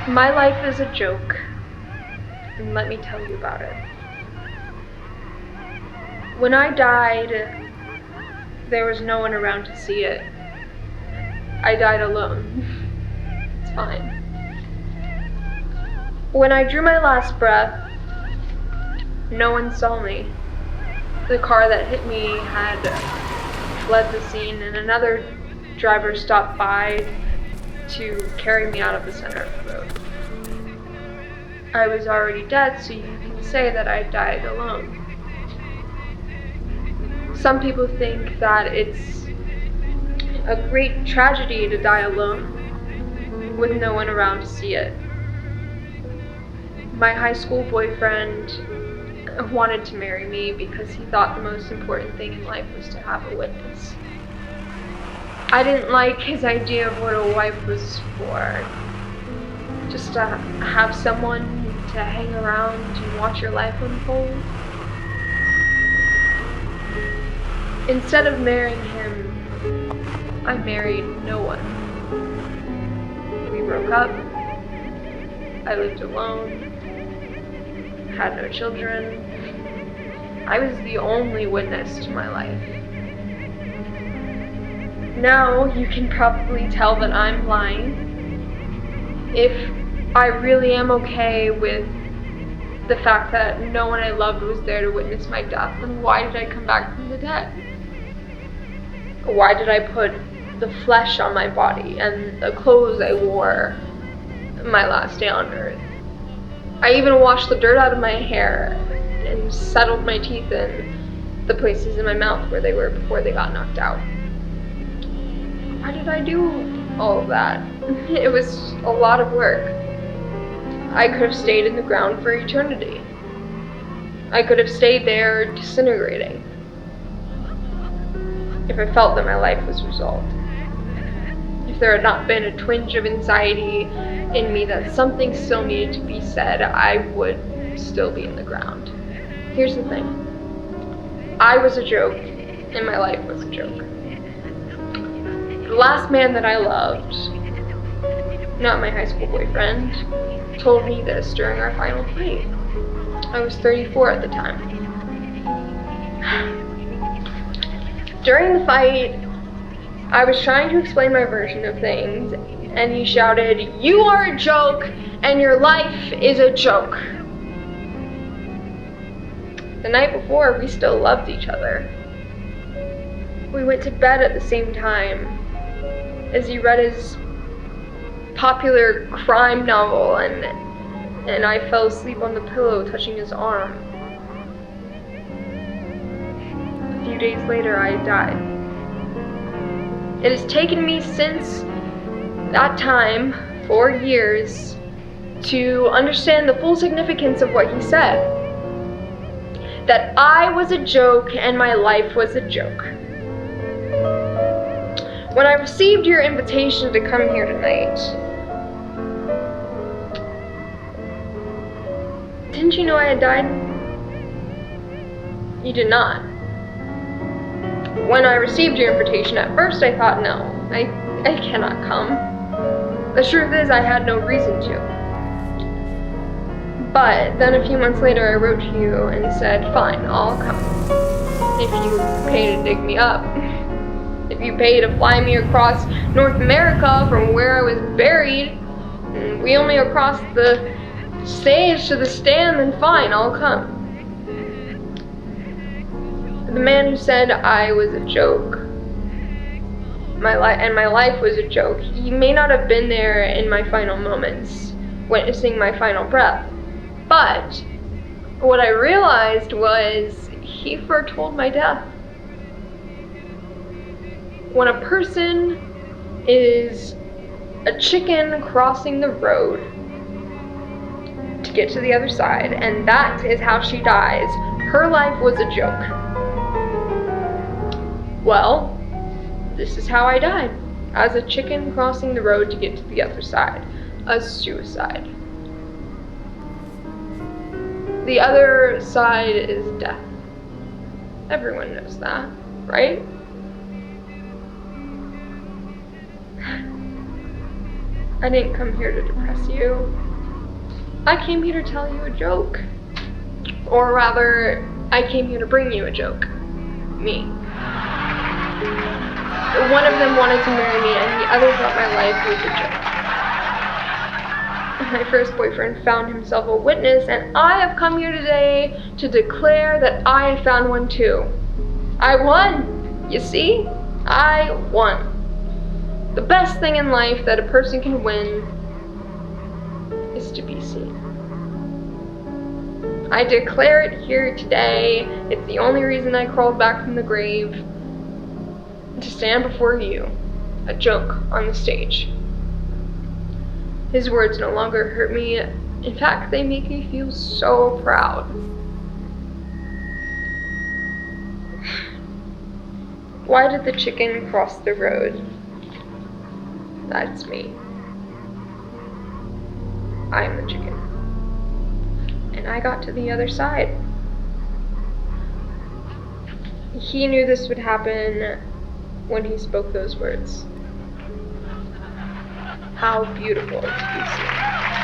My life is a joke, and let me tell you about it. When I died, there was no one around to see it. I died alone. It's fine. When I drew my last breath, no one saw me. The car that hit me had fled the scene, and another driver stopped by to carry me out of the center of the road. I was already dead, so you can say that I died alone. Some people think that it's a great tragedy to die alone, with no one around to see it. My high school boyfriend wanted to marry me because he thought the most important thing in life was to have a witness. I didn't like his idea of what a wife was for. Just to have someone to hang around and watch your life unfold. Instead of marrying him, I married no one. We broke up. I lived alone. Had no children. I was the only witness to my life. Now you can probably tell that I'm lying. If I really am okay with the fact that no one I loved was there to witness my death, then why did I come back from the dead? Why did I put the flesh on my body and the clothes I wore my last day on earth? I even washed the dirt out of my hair and settled my teeth in the places in my mouth where they were before they got knocked out. Why did I do all of that? It was a lot of work. I could have stayed in the ground for eternity. I could have stayed there disintegrating if I felt that my life was resolved. If there had not been a twinge of anxiety in me that something still needed to be said, I would still be in the ground. Here's the thing. I was a joke, and my life was a joke. The last man that I loved, not my high school boyfriend, told me this during our final fight. I was 34 at the time. During the fight, I was trying to explain my version of things, and he shouted, "You are a joke, and your life is a joke." The night before, we still loved each other. We went to bed at the same time, as he read his popular crime novel, and I fell asleep on the pillow touching his arm. A few days later, I died. It has taken me since that time, 4 years, to understand the full significance of what he said. That I was a joke and my life was a joke. When I received your invitation to come here tonight, didn't you know I had died? You did not. When I received your invitation at first, I thought, no, I cannot come. The truth is, I had no reason to. But then a few months later, I wrote to you and said, fine, I'll come. If you pay to dig me up. If you pay to fly me across North America from where I was buried, and wheel me across the stage to the stand, then fine, I'll come. The man who said I was a joke, my life was a joke, he may not have been there in my final moments, witnessing my final breath, but what I realized was he foretold my death. When a person is a chicken crossing the road to get to the other side, and that is how she dies, her life was a joke. Well, this is how I died, as a chicken crossing the road to get to the other side, a suicide. The other side is death. Everyone knows that, right? I didn't come here to depress you. I came here to tell you a joke. Or rather, I came here to bring you a joke. Me. One of them wanted to marry me, and the other thought my life was a joke. My first boyfriend found himself a witness, and I have come here today to declare that I have found one too. I won! You see? I won. The best thing in life that a person can win is to be seen. I declare it here today. It's the only reason I crawled back from the grave, to stand before you, a joke on the stage. His words no longer hurt me. In fact, they make me feel so proud. Why did the chicken cross the road? That's me. I'm the chicken. And I got to the other side. He knew this would happen when he spoke those words. How beautiful to be seen.